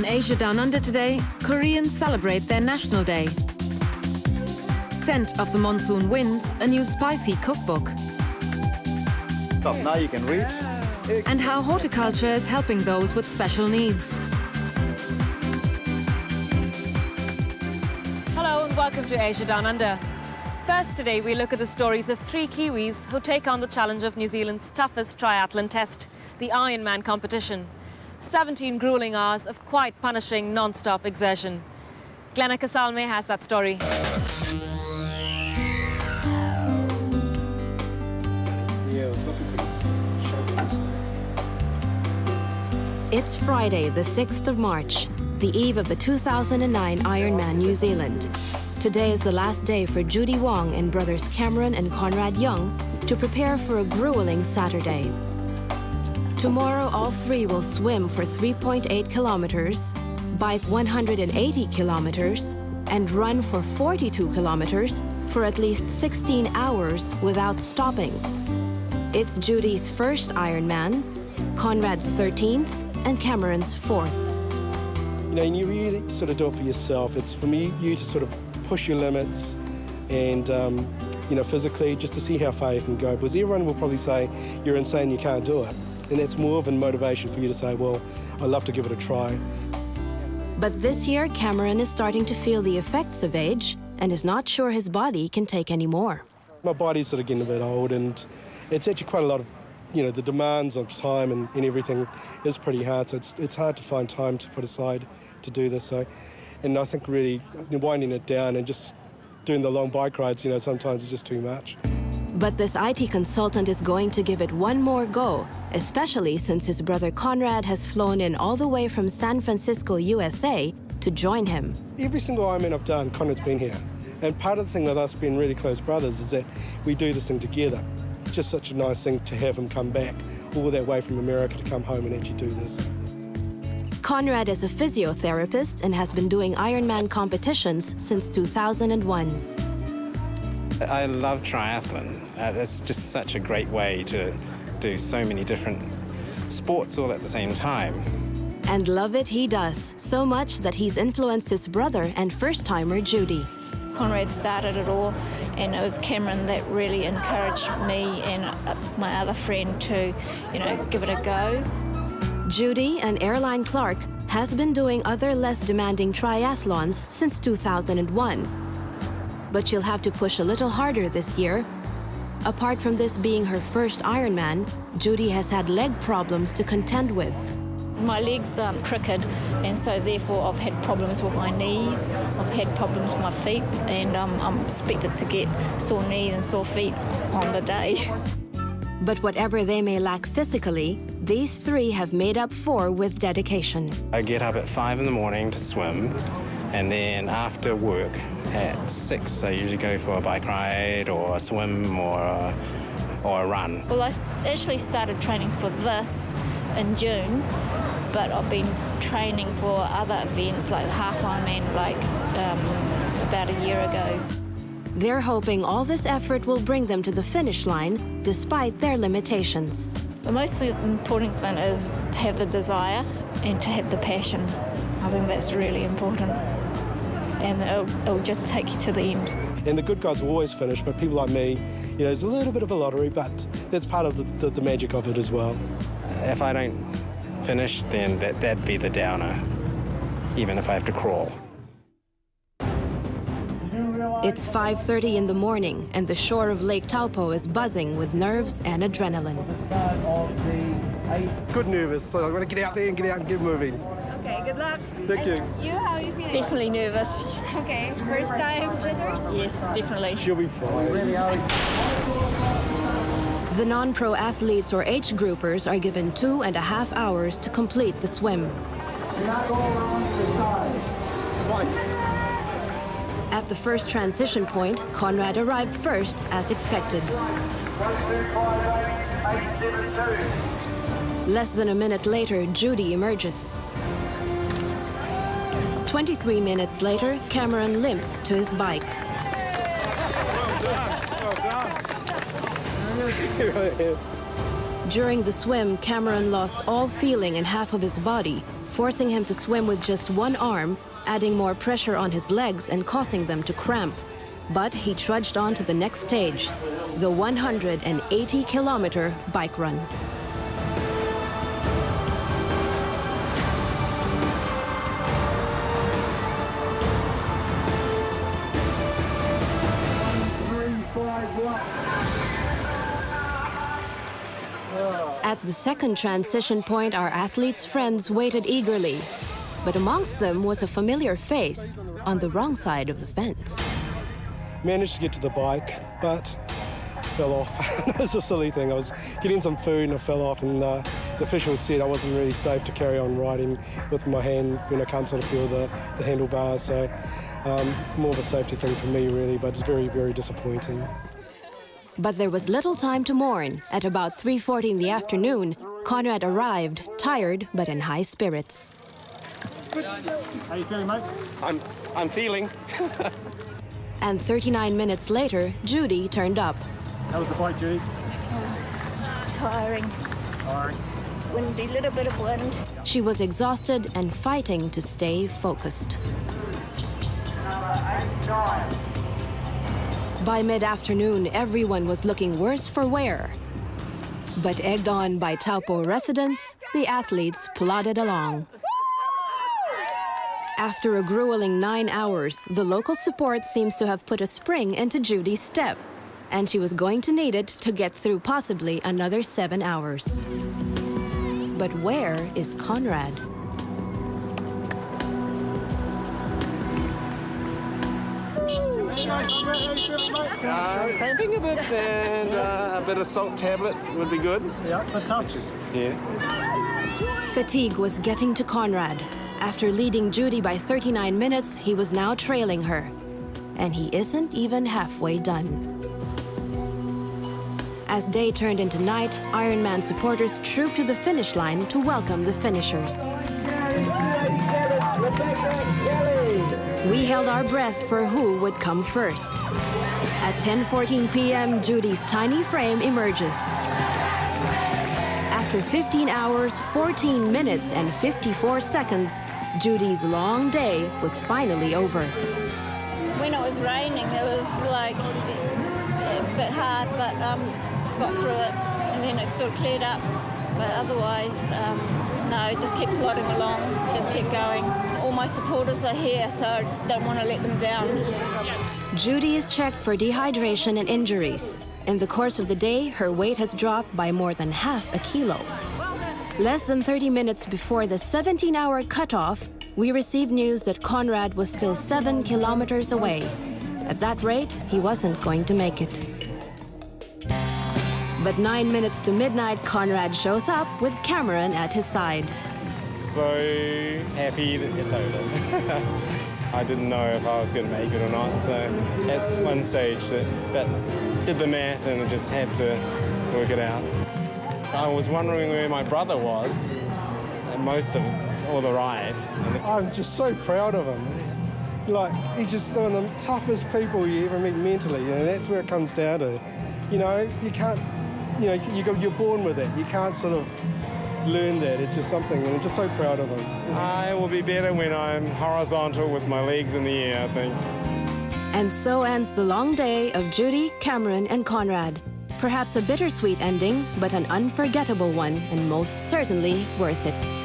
On Asia Down Under today, Koreans celebrate their National Day. Scent of the Monsoon Winds, a new spicy cookbook. Stop, now you can reach. And how horticulture is helping those with special needs. Hello and welcome to Asia Down Under. First today we look at the stories of 3 Kiwis who take on the challenge of New Zealand's toughest triathlon test, the Ironman competition. 17 grueling hours of quite punishing non-stop exertion. Glenna Casalme has that story. It's Friday, the 6th of March, the eve of the 2009 Ironman New Zealand. Today is the last day for Judy Wong and brothers Cameron and Conrad Young to prepare for a grueling Saturday. Tomorrow, all 3 will swim for 3.8 kilometers, bike 180 kilometers, and run for 42 kilometers for at least 16 hours without stopping. It's Judy's first Ironman, Conrad's 13th, and Cameron's 4th. You know, and you really sort of do it for yourself. It's for you to sort of push your limits and, you know, physically, just to see how far you can go. Because everyone will probably say, you're insane, you can't do it. And that's more of a motivation for you to say, well, I'd love to give it a try. But this year, Cameron is starting to feel the effects of age and is not sure his body can take any more. My body's sort of getting a bit old, and it's actually quite a lot of, you know, the demands of time and everything is pretty hard. So it's hard to find time to put aside to do this. So, and I think really winding it down and just doing the long bike rides, you know, sometimes it's just too much. But this IT consultant is going to give it one more go, especially since his brother Conrad has flown in all the way from San Francisco, USA, to join him. Every single Ironman I've done, Conrad's been here. And part of the thing with us being really close brothers is that we do this thing together. It's just such a nice thing to have him come back all that way from America to come home and actually do this. Conrad is a physiotherapist and has been doing Ironman competitions since 2001. I love triathlon. It's just such a great way to do so many different sports all at the same time. And love it he does, so much that he's influenced his brother and first-timer Judy. Conrad started it all, and it was Cameron that really encouraged me and my other friend to, you know, give it a go. Judy, an airline clerk, has been doing other less demanding triathlons since 2001. But she'll have to push a little harder this year. Apart from this being her first Ironman, Judy has had leg problems to contend with. My legs are crooked, and so therefore I've had problems with my knees, I've had problems with my feet, and I'm expected to get sore knees and sore feet on the day. But whatever they may lack physically, these 3 have made up for with dedication. I get up at 5 in the morning to swim, and then after work at 6, I usually go for a bike ride or a swim or a run. Well, I actually started training for this in June, but I've been training for other events like the Half Ironman about a year ago. They're hoping all this effort will bring them to the finish line despite their limitations. The most important thing is to have the desire and to have the passion. I think that's really important. And it'll just take you to the end. And the good guys will always finish, but people like me, you know, it's a little bit of a lottery, but that's part of the magic of it as well. If I don't finish, then that'd be the downer, even if I have to crawl. It's 5:30 in the morning, and the shore of Lake Taupo is buzzing with nerves and adrenaline. Good nervous, so I'm going to get out there and get moving. Okay, good luck. Thank you. You, how are you feeling? Definitely nervous. Okay, first time jitters? Yes, definitely. She'll be fine. The non-pro athletes or age groupers are given 2.5 hours to complete the swim. At the first transition point, Conrad arrived first as expected. Less than a minute later, Judy emerges. 23 minutes later, Cameron limps to his bike. During the swim, Cameron lost all feeling in half of his body, forcing him to swim with just one arm, adding more pressure on his legs and causing them to cramp. But he trudged on to the next stage, the 180-kilometer bike run. At the second transition point, our athletes' friends waited eagerly. But amongst them was a familiar face on the wrong side of the fence. Managed to get to the bike, but fell off. It's a silly thing. I was getting some food and I fell off, and the officials said I wasn't really safe to carry on riding with my hand when I can't sort of feel the handlebars. So more of a safety thing for me, really, but it's very, very disappointing. But there was little time to mourn. At about 3:40 in the afternoon, Conrad arrived, tired but in high spirits. How you feeling, mate? I'm feeling. And 39 minutes later, Judy turned up. How was the bike, Judy? Tiring. Windy, little bit of wind. She was exhausted and fighting to stay focused. By mid-afternoon, everyone was looking worse for wear. But egged on by Taupo residents, the athletes plodded along. After a grueling 9 hours, the local support seems to have put a spring into Judy's step, and she was going to need it to get through possibly another 7 hours. But where is Conrad? Cramping a bit, and a bit of salt tablet would be good. Yeah, but tough. Fatigue was getting to Conrad. After leading Judy by 39 minutes, he was now trailing her. And he isn't even halfway done. As day turned into night, Ironman supporters trooped to the finish line to welcome the finishers. We held our breath for who would come first. At 10:14 p.m., Judy's tiny frame emerges. After 15 hours, 14 minutes, and 54 seconds, Judy's long day was finally over. When it was raining, it was like a bit hard, but got through it, and then it sort of cleared up. But otherwise, no, just keep plodding along, just keep going. All my supporters are here, so I just don't want to let them down. Judy is checked for dehydration and injuries. In the course of the day, her weight has dropped by more than half a kilo. Less than 30 minutes before the 17-hour cutoff, we received news that Conrad was still 7 kilometers away. At that rate, he wasn't going to make it. But 9 minutes to midnight, Conrad shows up with Cameron at his side. So happy that it's over. I didn't know if I was going to make it or not, so at one stage that did the math and I just had to work it out. I was wondering where my brother was most of all the ride. I'm just so proud of him. Like, he's just one of the toughest people you ever meet mentally, and that's where it comes down to. You know, you can't, you know, you're born with it. You can't sort of learn that. It's just something, and I'm just so proud of him. I will be better when I'm horizontal with my legs in the air, I think. And so ends the long day of Judy, Cameron, and Conrad. Perhaps a bittersweet ending, but an unforgettable one, and most certainly worth it.